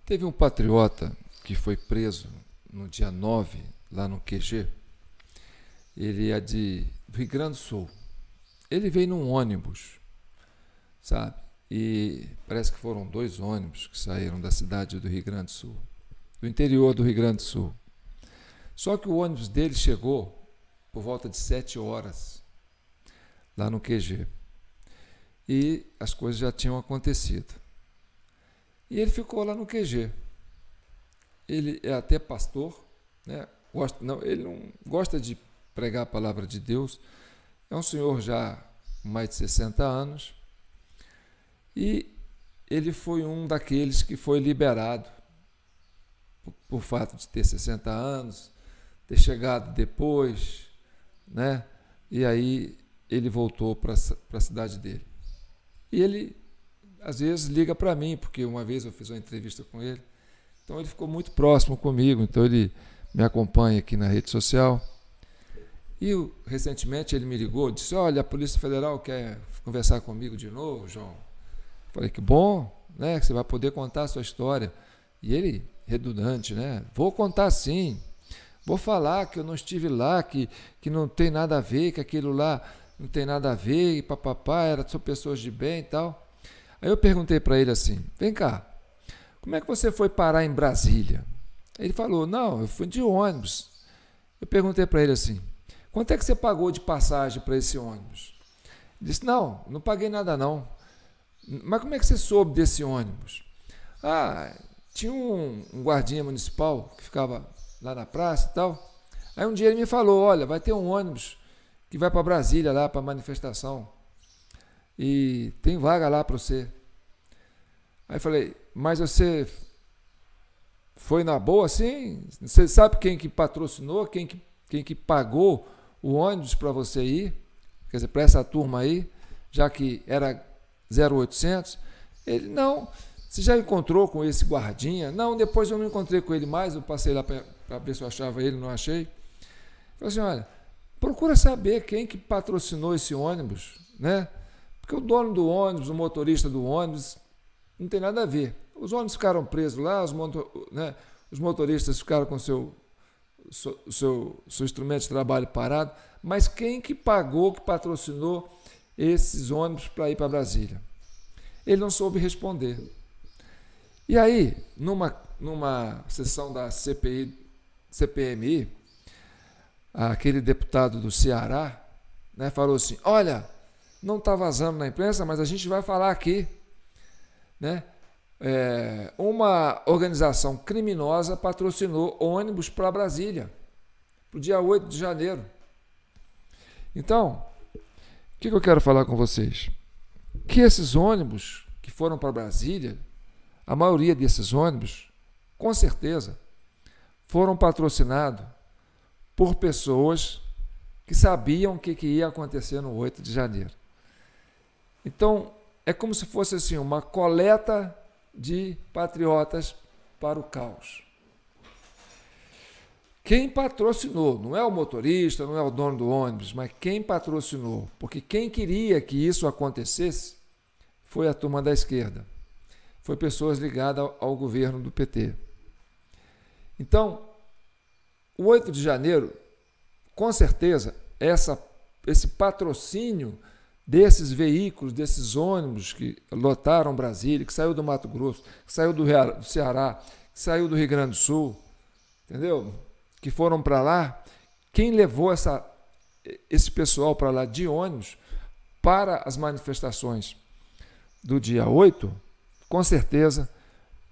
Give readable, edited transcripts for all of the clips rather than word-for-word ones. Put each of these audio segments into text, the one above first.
Teve um patriota que foi preso no dia 9 lá no QG. Ele é do Rio Grande do Sul. Ele veio num ônibus, sabe? E parece que foram 2 ônibus que saíram da cidade do Rio Grande do Sul, do interior do Rio Grande do Sul. Só que o ônibus dele chegou por volta de 7 horas lá no QG. E as coisas já tinham acontecido. E ele ficou lá no QG. Ele é até pastor, né? Ele não gosta de pregar a palavra de Deus. É um senhor já com mais de 60 anos. E ele foi um daqueles que foi liberado por fato de ter 60 anos, ter chegado depois, né? E aí ele voltou para a cidade dele. E ele, às vezes, liga para mim, porque uma vez eu fiz uma entrevista com ele. Então ele ficou muito próximo comigo, então ele me acompanha aqui na rede social. E recentemente ele me ligou, disse: olha, a Polícia Federal quer conversar comigo de novo, João. Falei: que bom, né, que você vai poder contar a sua história. E ele, redundante, né? Vou contar sim, vou falar que eu não estive lá, que não tem nada a ver, que aquilo lá não tem nada a ver, e papapá, são pessoas de bem e tal. Aí eu perguntei para ele assim: vem cá, como é que você foi parar em Brasília? Ele falou: não, eu fui de ônibus. Eu perguntei para ele assim: quanto é que você pagou de passagem para esse ônibus? Ele disse: não paguei nada não. Mas como é que você soube desse ônibus? Tinha um guardinha municipal que ficava lá na praça e tal. Aí um dia ele me falou: olha, vai ter um ônibus que vai para Brasília lá para manifestação e tem vaga lá para você. Aí eu falei: mas você foi na boa assim? Você sabe quem que patrocinou, quem que pagou o ônibus para você ir? Quer dizer, para essa turma aí, já que era 0800? Ele: não. Você já encontrou com esse guardinha? Não, depois eu não encontrei com ele mais, eu passei lá para ver se eu achava ele, não achei. Eu falei assim: olha, procura saber quem que patrocinou esse ônibus, né? Porque o dono do ônibus, o motorista do ônibus, não tem nada a ver. Os ônibus ficaram presos lá, os motoristas ficaram com seu instrumento de trabalho parado, mas quem que pagou, que patrocinou esses ônibus para ir para Brasília? Ele não soube responder. E aí, numa sessão da CPMI, aquele deputado do Ceará, né, falou assim: olha, não está vazando na imprensa, mas a gente vai falar aqui, né? Uma organização criminosa patrocinou ônibus para Brasília, para o dia 8 de janeiro. Então, o que eu quero falar com vocês? Que esses ônibus que foram para Brasília, a maioria desses ônibus, com certeza, foram patrocinados por pessoas que sabiam o que ia acontecer no 8 de janeiro. Então, é como se fosse assim, uma coleta de patriotas para o caos. Quem patrocinou, não é o motorista, não é o dono do ônibus, mas quem patrocinou, porque quem queria que isso acontecesse foi a turma da esquerda, foi pessoas ligadas ao governo do PT. Então, o 8 de janeiro, com certeza, esse patrocínio desses veículos, desses ônibus que lotaram Brasília, que saiu do Mato Grosso, que saiu do Ceará, que saiu do Rio Grande do Sul, entendeu? Que foram para lá, quem levou esse pessoal para lá de ônibus para as manifestações do dia 8, com certeza,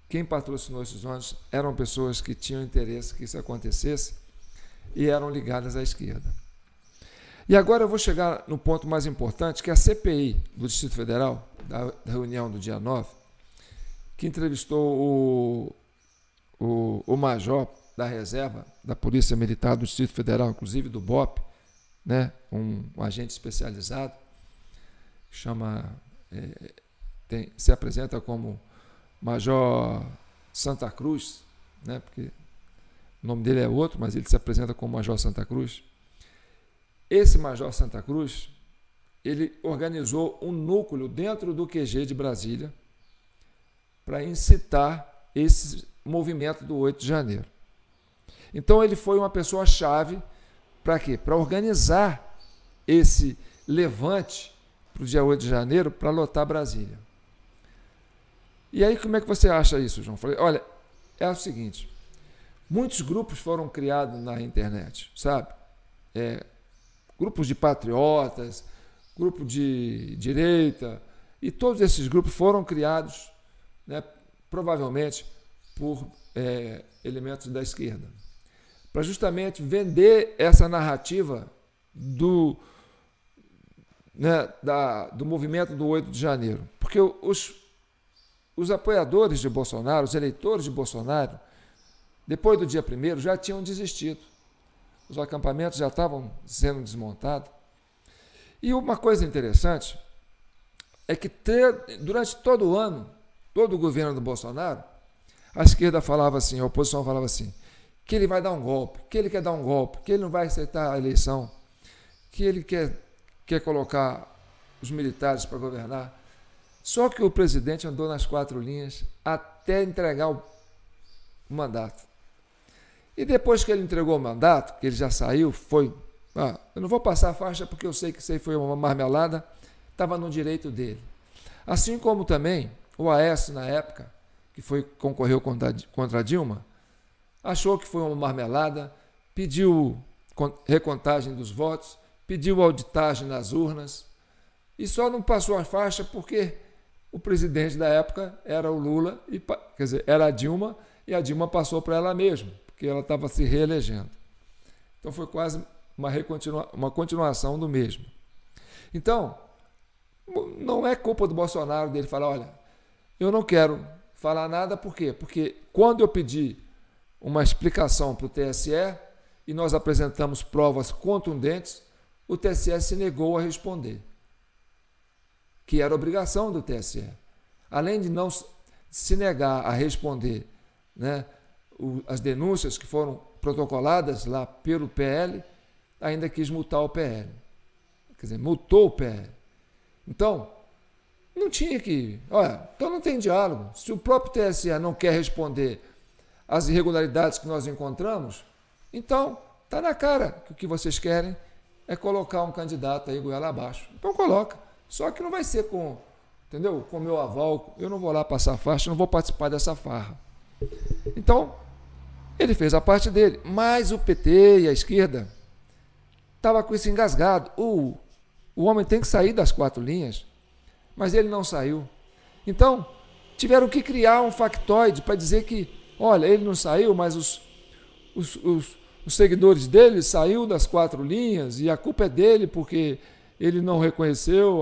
quem patrocinou esses ônibus eram pessoas que tinham interesse que isso acontecesse e eram ligadas à esquerda. E agora eu vou chegar no ponto mais importante, que é a CPI do Distrito Federal, da reunião do dia 9, que entrevistou o major da reserva da Polícia Militar do Distrito Federal, inclusive do BOP, né, um agente especializado, se apresenta como Major Santa Cruz, né, porque o nome dele é outro, mas ele se apresenta como Major Santa Cruz. Esse Major Santa Cruz, ele organizou um núcleo dentro do QG de Brasília para incitar esse movimento do 8 de janeiro. Então ele foi uma pessoa-chave para quê? Para organizar esse levante para o dia 8 de janeiro para lotar Brasília. E aí como é que você acha isso, João? Falei, olha, é o seguinte, muitos grupos foram criados na internet, sabe? Grupos de patriotas, grupo de direita, e todos esses grupos foram criados, né, provavelmente por elementos da esquerda, para justamente vender essa narrativa do movimento do 8 de janeiro. Porque os apoiadores de Bolsonaro, os eleitores de Bolsonaro, depois do dia 1º, já tinham desistido. Os acampamentos já estavam sendo desmontados. E uma coisa interessante é que durante todo o ano, todo o governo do Bolsonaro, a esquerda falava assim, a oposição falava assim, que ele vai dar um golpe, que ele quer dar um golpe, que ele não vai aceitar a eleição, que ele quer colocar os militares para governar. Só que o presidente andou nas 4 linhas até entregar o mandato. E depois que ele entregou o mandato, que ele já saiu, eu não vou passar a faixa porque eu sei que isso aí foi uma marmelada, estava no direito dele. Assim como também o Aécio, na época, que concorreu contra a Dilma, achou que foi uma marmelada, pediu recontagem dos votos, pediu auditagem nas urnas, e só não passou a faixa porque o presidente da época era o Lula, quer dizer, era a Dilma, e a Dilma passou para ela mesma, porque ela estava se reelegendo. Então foi quase uma continuação do mesmo. Então, não é culpa do Bolsonaro dele falar, olha, eu não quero falar nada, por quê? Porque quando eu pedi uma explicação para o TSE e nós apresentamos provas contundentes, o TSE se negou a responder, que era obrigação do TSE. Além de não se negar a responder, né, as denúncias que foram protocoladas lá pelo PL, ainda quis multar o PL. Quer dizer, multou o PL. Então, não tinha que... Olha, então não tem diálogo. Se o próprio TSE não quer responder às irregularidades que nós encontramos, então está na cara que o que vocês querem é colocar um candidato aí goela abaixo. Então coloca. Só que não vai ser com meu aval. Eu não vou lá passar faixa, não vou participar dessa farra. Então, ele fez a parte dele. Mas o PT e a esquerda estava com isso engasgado. O homem tem que sair das 4 linhas, mas ele não saiu. Então, tiveram que criar um factoide para dizer que, olha, ele não saiu, mas os seguidores dele saíram das 4 linhas e a culpa é dele porque ele não reconheceu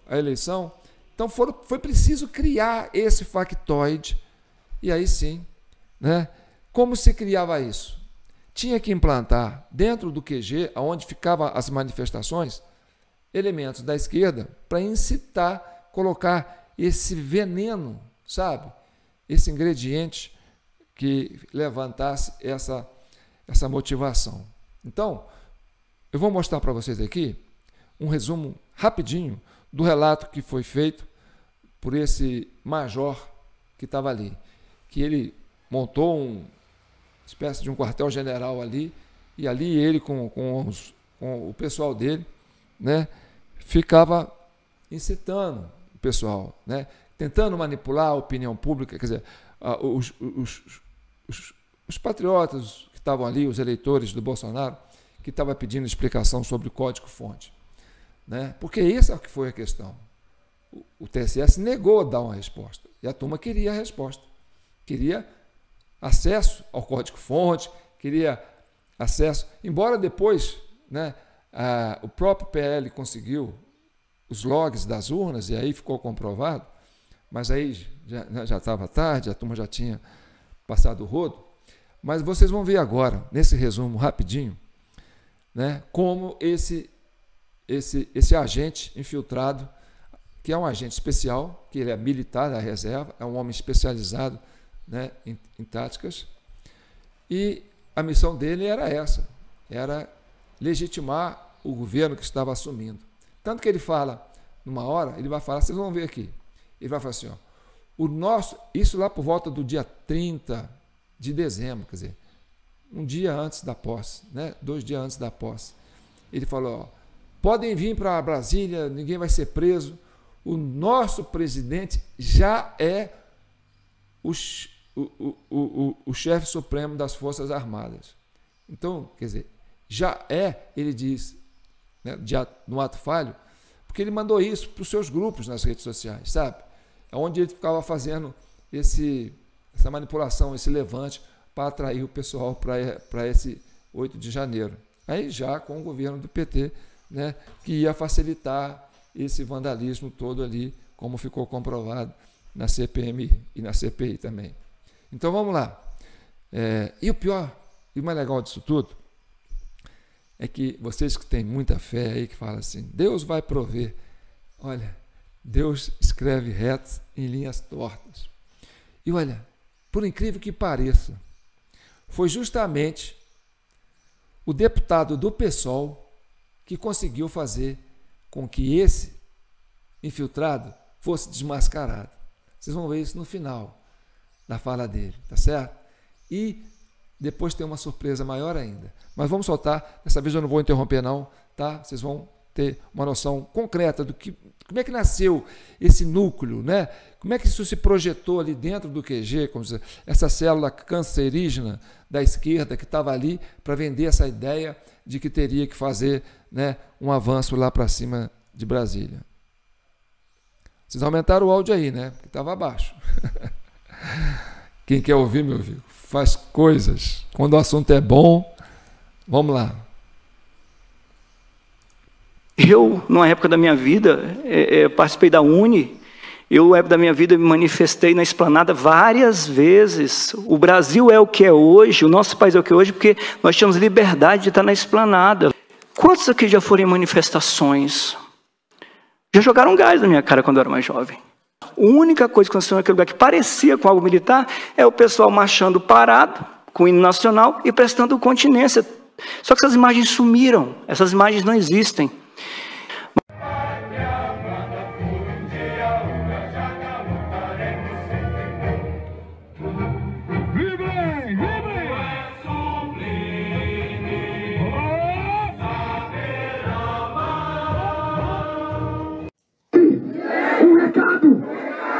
a eleição. Então, foi preciso criar esse factoide. E aí sim, né? Como se criava isso? Tinha que implantar dentro do QG, onde ficavam as manifestações, elementos da esquerda para incitar, colocar esse veneno, sabe? Esse ingrediente que levantasse essa motivação. Então, eu vou mostrar para vocês aqui um resumo rapidinho do relato que foi feito por esse major que estava ali, que ele montou uma espécie de um quartel-general ali, e ali ele com o pessoal dele, né, ficava incitando o pessoal, né, tentando manipular a opinião pública, quer dizer, os patriotas que estavam ali, os eleitores do Bolsonaro, que estavam pedindo explicação sobre o código-fonte, né, porque essa é que foi a questão. O TSE se negou a dar uma resposta, e a turma queria a resposta, queria acesso ao código-fonte, queria acesso, embora depois, né, o próprio PL conseguiu os logs das urnas, e aí ficou comprovado, mas aí já estava tarde, a turma já tinha passado o rodo. Mas vocês vão ver agora, nesse resumo rapidinho, né, como esse agente infiltrado, que é um agente especial, que ele é militar da reserva, é um homem especializado, né, em táticas, e a missão dele era essa, era legitimar o governo que estava assumindo. Tanto que ele fala, numa hora, ele vai falar, vocês vão ver aqui, ele vai falar assim, ó, Isso lá por volta do dia 30 de dezembro, quer dizer, um dia antes da posse, né? 2 dias antes da posse. Ele falou, ó, podem vir para Brasília, ninguém vai ser preso. O nosso presidente já é o chefe supremo das Forças Armadas. Então, quer dizer, já é, ele diz, né, no ato falho, porque ele mandou isso para os seus grupos nas redes sociais, sabe? É onde ele ficava fazendo essa manipulação, esse levante para atrair o pessoal para esse 8 de janeiro. Aí já com o governo do PT, né, que ia facilitar esse vandalismo todo ali, como ficou comprovado na CPMI e na CPI também. Então vamos lá. E o pior, e o mais legal disso tudo, é que vocês que têm muita fé aí, que falam assim, Deus vai prover. Olha, Deus escreve retos em linhas tortas. E olha, por incrível que pareça, foi justamente o deputado do PSOL que conseguiu fazer com que esse infiltrado fosse desmascarado. Vocês vão ver isso no final da fala dele, tá certo? E depois tem uma surpresa maior ainda. Mas vamos soltar, dessa vez eu não vou interromper não, tá? Vocês vão ter uma noção concreta do que, como é que nasceu esse núcleo, né? Como é que isso se projetou ali dentro do QG, como dizer, essa célula cancerígena da esquerda que estava ali para vender essa ideia de que teria que fazer, né, um avanço lá para cima de Brasília. Vocês aumentaram o áudio aí, né? Porque estava abaixo. Quem quer ouvir, meu amigo, faz coisas. Quando o assunto é bom, vamos lá. Eu, numa época da minha vida, participei da UNE. Eu, na época da minha vida, me manifestei na Esplanada várias vezes. O Brasil é o que é hoje, o nosso país é o que é hoje, porque nós tínhamos liberdade de estar na Esplanada. Quantos aqui já foram em manifestações? Já jogaram gás na minha cara quando eu era mais jovem. A única coisa que aconteceu naquele lugar que parecia com algo militar é o pessoal marchando parado, com o hino nacional e prestando continência. Só que essas imagens sumiram, essas imagens não existem.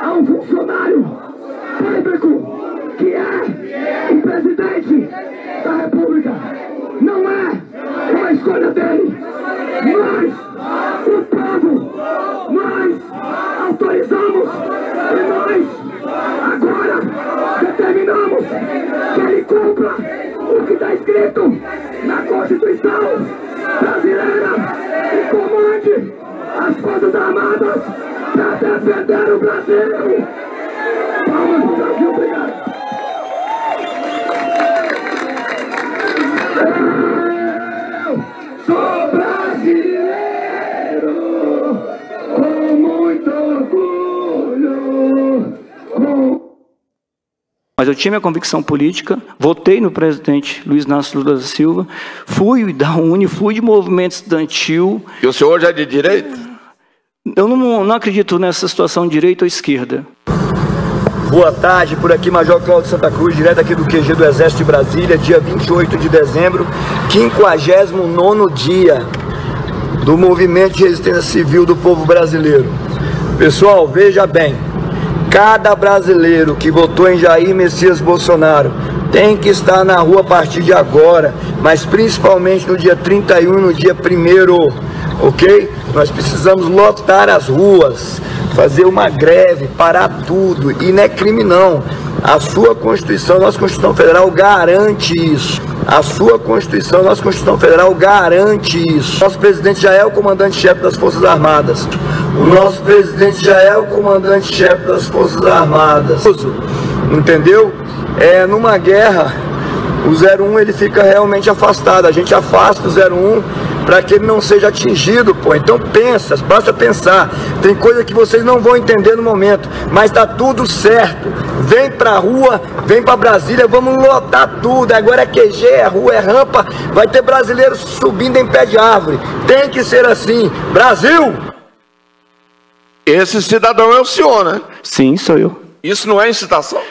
A um funcionário público que é o presidente da República. Não é uma escolha dele, mas o povo, nós autorizamos e nós agora determinamos que ele cumpra o que está escrito na Constituição brasileira e comande as Forças Armadas para defender o Brasil. Palmas pro Brasil, obrigado. Eu sou brasileiro com muito orgulho. Mas eu tinha minha convicção política, votei no presidente Luiz Inácio Lula da Silva, fui da UNE, fui de movimento estudantil. E o senhor hoje é de direita? Eu não acredito nessa situação de direita ou esquerda. Boa tarde, por aqui Major Cláudio Santa Cruz, direto aqui do QG do Exército de Brasília, dia 28 de dezembro, 59º dia do Movimento de Resistência Civil do Povo Brasileiro. Pessoal, veja bem, cada brasileiro que votou em Jair Messias Bolsonaro tem que estar na rua a partir de agora, mas principalmente no dia 31 e no dia 1º, ok? Nós precisamos lotar as ruas, fazer uma greve, parar tudo, e não é crime não. A sua Constituição, nossa Constituição Federal garante isso. A sua Constituição, nossa Constituição Federal garante isso. Nosso presidente já é o comandante-chefe das Forças Armadas. O nosso presidente já é o comandante-chefe das Forças Armadas. Entendeu? Numa guerra, o 01 ele fica realmente afastado. A gente afasta o 01 para que ele não seja atingido, pô. Então pensa, basta pensar. Tem coisa que vocês não vão entender no momento, mas tá tudo certo. Vem pra rua, vem pra Brasília, vamos lotar tudo. Agora é QG, é rua, é rampa, vai ter brasileiros subindo em pé de árvore. Tem que ser assim. Brasil! Esse cidadão é o senhor, né? Sim, sou eu. Isso não é incitação?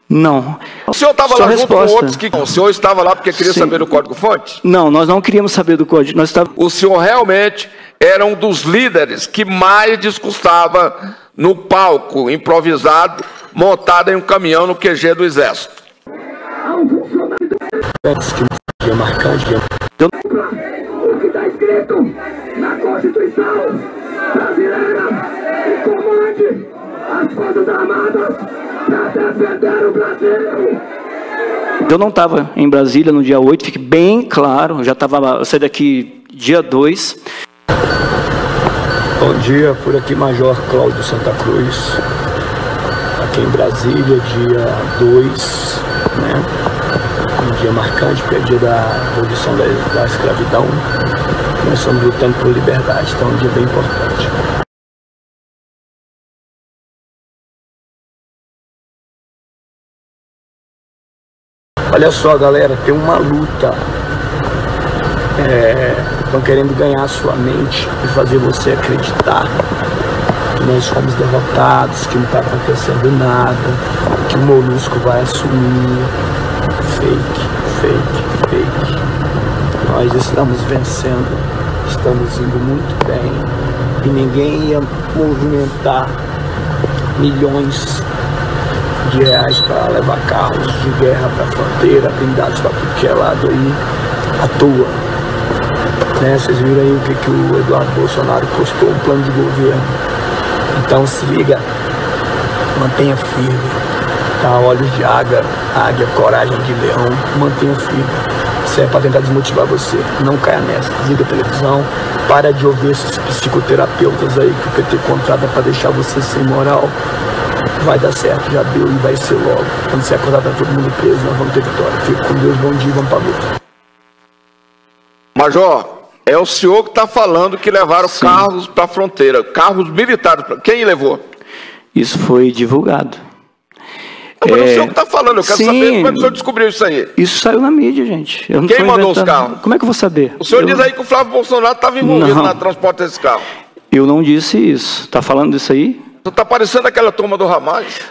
Não. O senhor estava lá junto com outros que... O senhor estava lá porque queria Sim. saber do código-fonte? Não, nós não queríamos saber do código. Nós estávamos... O senhor realmente era um dos líderes que mais discursava no palco improvisado, montado em um caminhão no QG do Exército. O que está escrito na Constituição brasileira e comande as Forças Armadas para defender o Brasil. Eu não estava em Brasília no dia 8, fique bem claro, eu saí daqui dia 2. Bom dia, por aqui Major Cláudio Santa Cruz, aqui em Brasília, dia 2, né? Um dia marcante, porque é dia da abolição da escravidão. Nós estamos lutando por liberdade, então é um dia bem importante. Olha só, galera, tem uma luta. Estão querendo ganhar a sua mente e fazer você acreditar que nós fomos derrotados, que não está acontecendo nada, que o Molusco vai assumir. Fake. Nós estamos vencendo, estamos indo muito bem e ninguém ia movimentar milhões de reais para levar carros de guerra para a fronteira, blindados para tudo que é lado aí, à toa. Né? Vocês viram aí o que o Eduardo Bolsonaro postou, um plano de governo. Então se liga, mantenha firme. Tá, olhos de águia, coragem de leão, mantenha firme. Isso é para tentar desmotivar você. Não caia nessa. Desliga a televisão, para de ouvir esses psicoterapeutas aí que o PT contrata para deixar você sem moral. Vai dar certo, já deu e vai ser logo. Quando você acordar, tá todo mundo preso, nós vamos ter vitória. Fique com Deus, bom dia, vamos pra luta. Major, é o senhor que está falando que levaram carros para a fronteira, carros militares. Quem levou? Isso foi divulgado. Mas o senhor que está falando, eu quero saber como é que o senhor descobriu isso aí. Isso saiu na mídia, gente. Eu não Quem tô mandou inventando. os carros? Como é que eu vou saber? O senhor diz aí que o Flávio Bolsonaro estava envolvido no transporte desse carro. Eu não disse isso. Está falando disso aí? Está parecendo aquela turma do Ramais.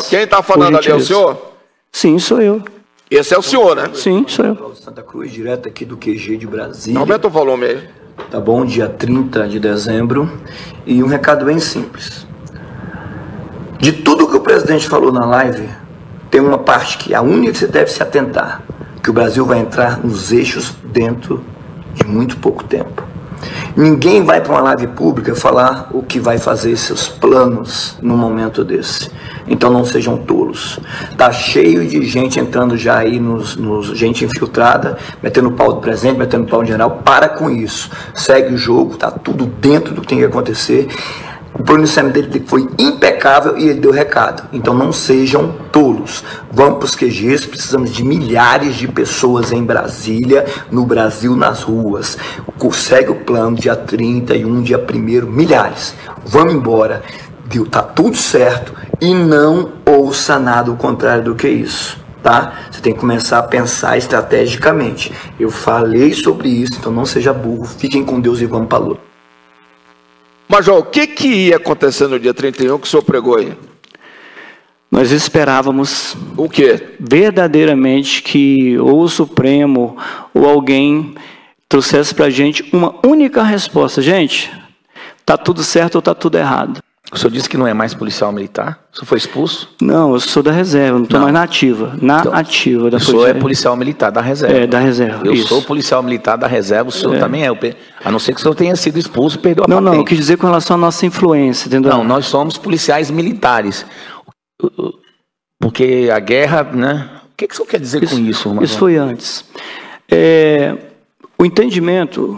Quem está falando ali é o senhor? Sim, sou eu. Esse é o senhor, né? Sim, sou eu. Santa Cruz, direto aqui do QG de Brasília. Aumenta o volume aí. Tá bom? Dia 30 de dezembro. E um recado bem simples. De tudo que o presidente falou na live, tem uma parte que a única que você deve se atentar, que o Brasil vai entrar nos eixos dentro de muito pouco tempo. Ninguém vai para uma live pública falar o que vai fazer seus planos num momento desse. Então não sejam tolos. Tá cheio de gente entrando já aí, gente infiltrada, metendo pau do presidente, metendo pau no general. Para com isso. Segue o jogo, tá tudo dentro do que tem que acontecer. O pronunciamento dele foi impecável e ele deu recado. Então não sejam tolos. Vamos para os QGs, precisamos de milhares de pessoas em Brasília, no Brasil, nas ruas. Segue o plano, dia 31, dia 1º, milhares. Vamos embora. Tá tudo certo e não ouça nada o contrário do que isso. Tá? Você tem que começar a pensar estrategicamente. Eu falei sobre isso, então não seja burro. Fiquem com Deus e vamos para a luta. Major, o que ia acontecer no dia 31 que o senhor pregou aí? Nós esperávamos o quê? Verdadeiramente que ou o Supremo ou alguém trouxesse para a gente uma única resposta. Gente, está tudo certo ou está tudo errado? O senhor disse que não é mais policial militar? O senhor foi expulso? Não, eu sou da reserva, não estou mais na ativa. Ativa da polícia. O senhor é policial militar da reserva. É, da reserva. Eu sou policial militar da reserva, o senhor também é. A não ser que o senhor tenha sido expulso, perdeu a patente. Não, eu quis dizer com relação à nossa influência, entendeu? Não, nós somos policiais militares. Porque a guerra, né? O que o senhor quer dizer com isso, Major? Isso foi antes. O entendimento,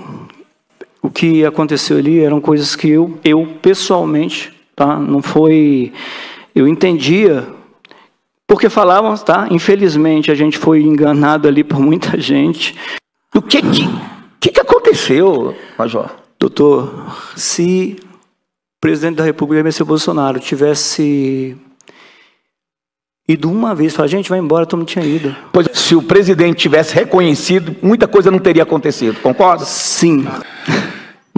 o que aconteceu ali eram coisas que eu pessoalmente, tá? Não foi... Eu entendia, porque falavam, tá? Infelizmente, a gente foi enganado ali por muita gente. O que aconteceu, Major? Doutor, se o presidente da República, Jair Bolsonaro, tivesse ido uma vez, falar, gente, vai embora, todo mundo tinha ido. Pois, se o presidente tivesse reconhecido, muita coisa não teria acontecido, concorda? Sim.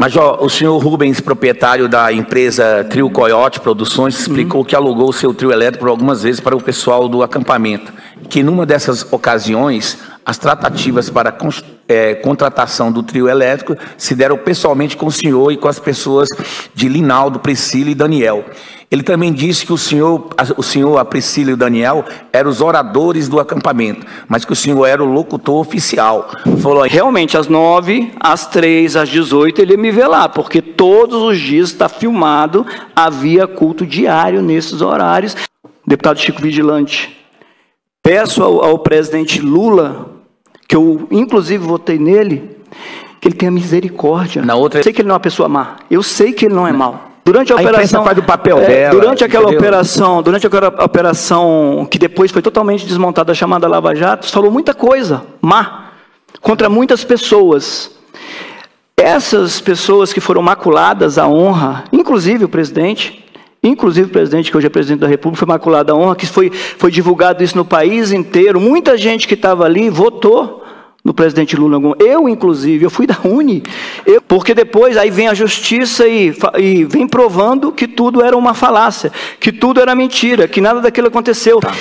Major, o senhor Rubens, proprietário da empresa Trio Coyote Produções, explicou que alugou o seu trio elétrico algumas vezes para o pessoal do acampamento, que numa dessas ocasiões, as tratativas para a contratação do trio elétrico se deram pessoalmente com o senhor e com as pessoas de Linaldo, Priscila e Daniel. Ele também disse que o senhor, a Priscila e o Daniel eram os oradores do acampamento, mas que o senhor era o locutor oficial. Falou, realmente, às 9, às 3, às 18, ele ia me ver lá, porque todos os dias está filmado, havia culto diário nesses horários. Deputado Chico Vigilante, peço ao presidente Lula, que eu inclusive votei nele, que ele tenha misericórdia. Eu sei que ele não é uma pessoa má, eu sei que ele não é mau. Durante a operação, faz o papel dela, durante aquela operação que depois foi totalmente desmontada, chamada Lava Jato, falou muita coisa má contra muitas pessoas. Essas pessoas que foram maculadas à honra, inclusive o presidente, que hoje é presidente da República, foi maculado à honra, que foi divulgado isso no país inteiro. Muita gente que estava ali votou no presidente Lula. Eu, inclusive, eu fui da Uni, porque depois aí vem a justiça e vem provando que tudo era uma falácia, que tudo era mentira, que nada daquilo aconteceu. Tá.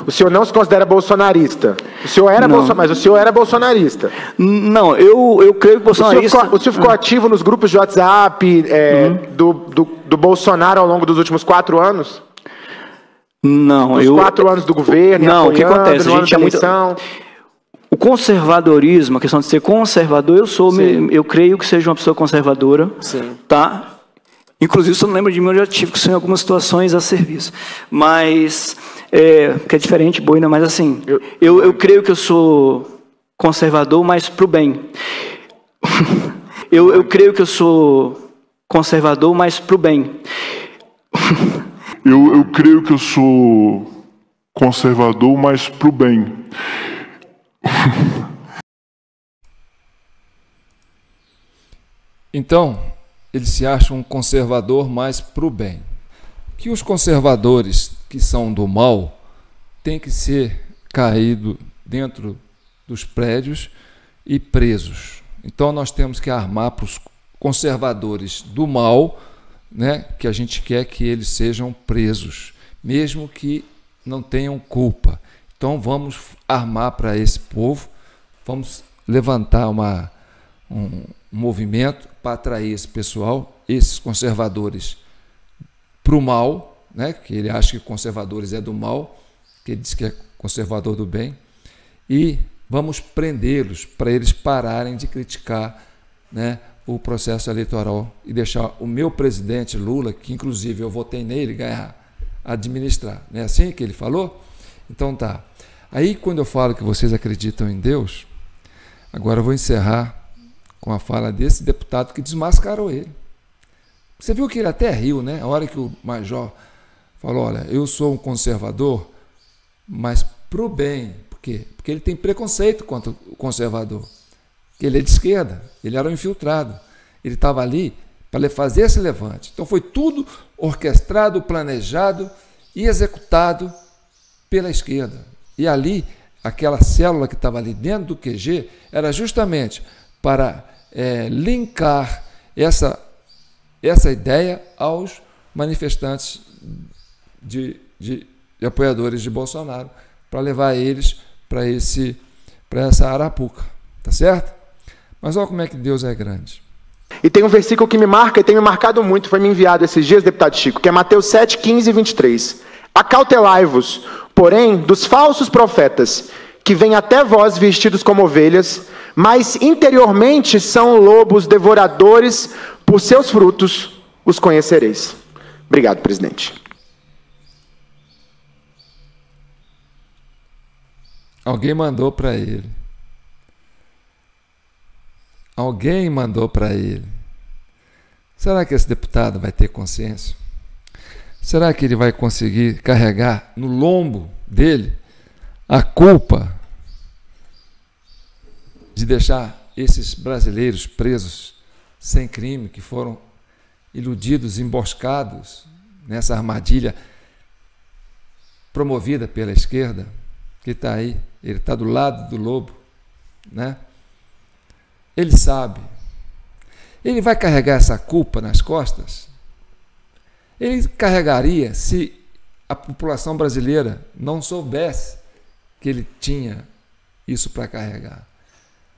O senhor não se considera bolsonarista? O senhor era bolsonarista, mas o senhor era bolsonarista? Não, eu creio que bolsonarista... O senhor ficou ativo nos grupos de WhatsApp do Bolsonaro ao longo dos últimos 4 anos? Não, Os 4 anos do governo, não, o que acontece? A gente é muito... eleição. O conservadorismo, a questão de ser conservador, eu creio que seja uma pessoa conservadora. Sim. Tá? Inclusive, se eu não lembro de mim, eu já tive que ser em algumas situações a serviço. Mas, que é diferente, Boina, mas assim, eu creio que eu sou conservador, mas para o bem. eu creio que eu sou conservador, mas para o bem. Eu creio que eu sou conservador, mas para o bem. Então, ele se acha um conservador, mas para o bem. Que os conservadores que são do mal têm que ser caídos dentro dos prédios e presos. Então, nós temos que armar para os conservadores do mal, né, que a gente quer que eles sejam presos, mesmo que não tenham culpa. Então vamos armar para esse povo, vamos levantar um movimento para atrair esse pessoal, esses conservadores, para o mal, né, que ele acha que conservadores é do mal, que ele diz que é conservador do bem, e vamos prendê-los para eles pararem de criticar, né, o processo eleitoral e deixar o meu presidente Lula, que inclusive eu votei nele, ganhar, administrar. Não é assim que ele falou? Então tá. Aí quando eu falo que vocês acreditam em Deus, agora eu vou encerrar com a fala desse deputado que desmascarou ele. Você viu que ele até riu, né? A hora que o major falou, olha, eu sou um conservador, mas pro bem. Por quê? Porque ele tem preconceito contra o conservador. Ele é de esquerda, ele era um infiltrado. Ele estava ali para fazer esse levante. Então foi tudo orquestrado, planejado e executado pela esquerda. E ali, aquela célula que estava ali dentro do QG, era justamente para linkar essa ideia aos manifestantes de apoiadores de Bolsonaro, para levar eles para essa arapuca. Tá certo? Mas olha como é que Deus é grande. E tem um versículo que me marca e tem me marcado muito, foi me enviado esses dias, deputado Chico, que é Mateus 7, 15 e 23. Acautelai-vos, porém, dos falsos profetas, que vêm até vós vestidos como ovelhas, mas interiormente são lobos devoradores, por seus frutos os conhecereis. Obrigado, presidente. Alguém mandou para ele. Alguém mandou para ele. Será que esse deputado vai ter consciência? Será que ele vai conseguir carregar no lombo dele a culpa de deixar esses brasileiros presos sem crime, que foram iludidos, emboscados nessa armadilha promovida pela esquerda, que está aí ele está do lado do lobo, né? Ele sabe. Ele vai carregar essa culpa nas costas? Ele carregaria se a população brasileira não soubesse que ele tinha isso para carregar.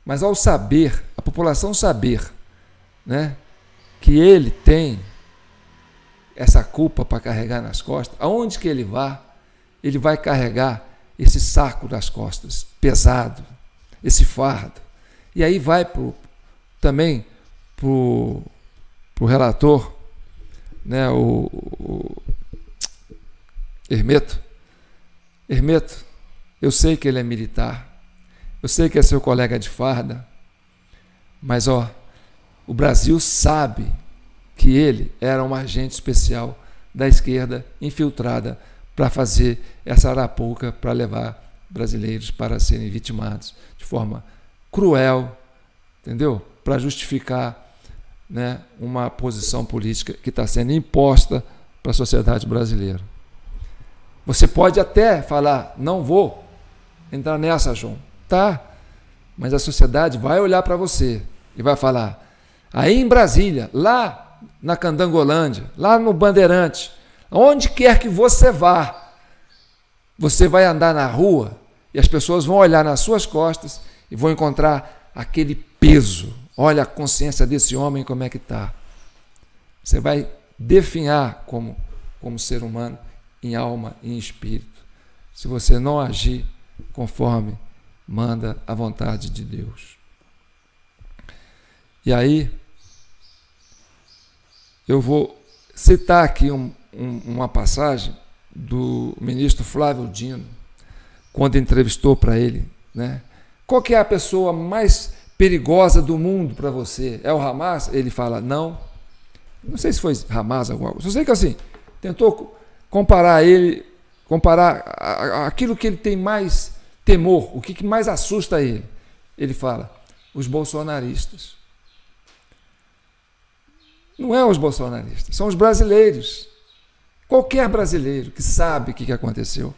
Mas ao saber, a população saber, né, que ele tem essa culpa para carregar nas costas, aonde que ele vá, ele vai carregar esse saco das costas, pesado, esse fardo. E aí vai também para o relator, né, o Hermeto. Hermeto, eu sei que ele é militar, eu sei que é seu colega de farda, mas o Brasil sabe que ele era um agente especial da esquerda infiltrada para fazer essa arapuca para levar brasileiros para serem vitimados de forma cruel, entendeu? Para justificar, né, uma posição política que está sendo imposta para a sociedade brasileira. Você pode até falar, não vou entrar nessa, João. Tá, mas a sociedade vai olhar para você e vai falar, aí em Brasília, lá na Candangolândia, lá no Bandeirante, onde quer que você vá, você vai andar na rua e as pessoas vão olhar nas suas costas e vão encontrar aquele peso. Olha a consciência desse homem como é que está. Você vai definhar como ser humano em alma e em espírito, se você não agir conforme manda a vontade de Deus. E aí, eu vou citar aqui uma passagem do ministro Flávio Dino, quando entrevistou para ele, né? Qual que é a pessoa mais perigosa do mundo para você? É o Hamas? Ele fala, não sei se foi Hamas ou algo. Só sei que assim, tentou comparar aquilo que ele tem mais temor, o que mais assusta ele. Ele fala, os bolsonaristas. Não é os bolsonaristas, são os brasileiros. Qualquer brasileiro que sabe o que aconteceu,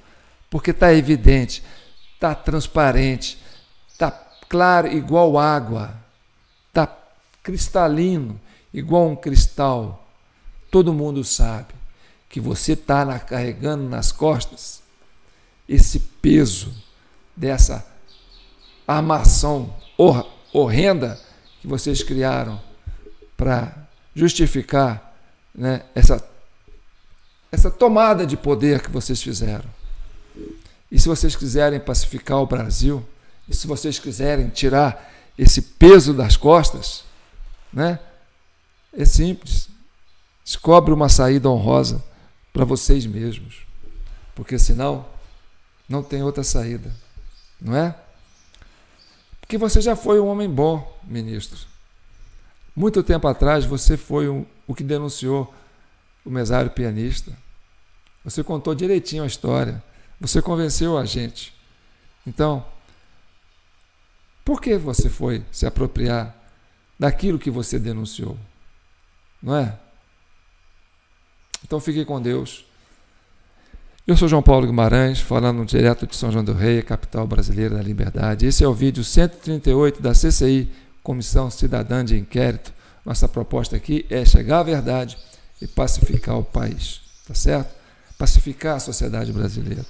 porque está evidente, está transparente, está claro igual água, está cristalino, igual um cristal. Todo mundo sabe que você está carregando nas costas esse peso dessa armação horrenda que vocês criaram para justificar, né, essa tomada de poder que vocês fizeram. E se vocês quiserem pacificar o Brasil, e se vocês quiserem tirar esse peso das costas, né, é simples. Descobre uma saída honrosa para vocês mesmos, porque senão não tem outra saída. Não é? Porque você já foi um homem bom, ministro. Muito tempo atrás você foi o que denunciou o mesário pianista. Você contou direitinho a história. Você convenceu a gente. Então, por que você foi se apropriar daquilo que você denunciou? Não é? Então fique com Deus. Eu sou João Paulo Guimarães, falando direto de São João del Rei, capital brasileira da liberdade. Esse é o vídeo 138 da CCI, Comissão Cidadã de Inquérito. Nossa proposta aqui é chegar à verdade e pacificar o país, tá certo? Pacificar a sociedade brasileira.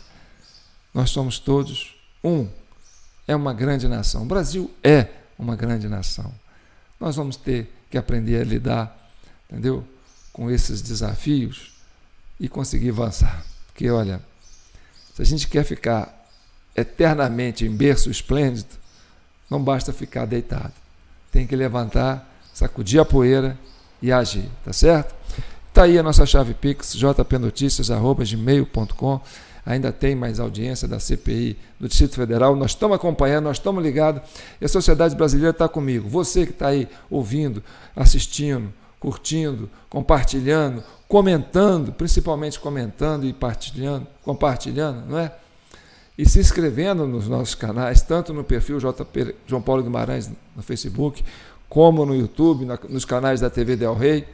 Nós somos todos um. É uma grande nação. O Brasil é uma grande nação. Nós vamos ter que aprender a lidar, entendeu? Com esses desafios e conseguir avançar. Porque, olha, se a gente quer ficar eternamente em berço esplêndido, não basta ficar deitado. Tem que levantar, sacudir a poeira e agir, tá certo? Está aí a nossa chave Pix, jpnoticias@gmail.com. Ainda tem mais audiência da CPI do Distrito Federal. Nós estamos acompanhando, nós estamos ligados. E a sociedade brasileira está comigo. Você que está aí ouvindo, assistindo, curtindo, compartilhando, comentando, principalmente comentando e compartilhando, não é? E se inscrevendo nos nossos canais, tanto no perfil JP João Paulo Guimarães no Facebook, como no YouTube, nos canais da TV Del Rey,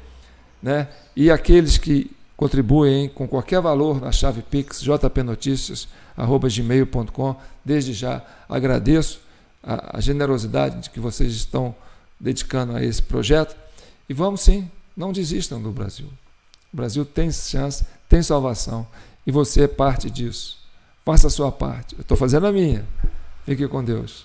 né? E aqueles que contribuem com qualquer valor na chave Pix, jpnoticias@gmail.com. Desde já agradeço a generosidade de que vocês estão dedicando a esse projeto. E vamos sim, não desistam do Brasil. O Brasil tem chance, tem salvação, e você é parte disso. Faça a sua parte. Eu estou fazendo a minha. Fique com Deus.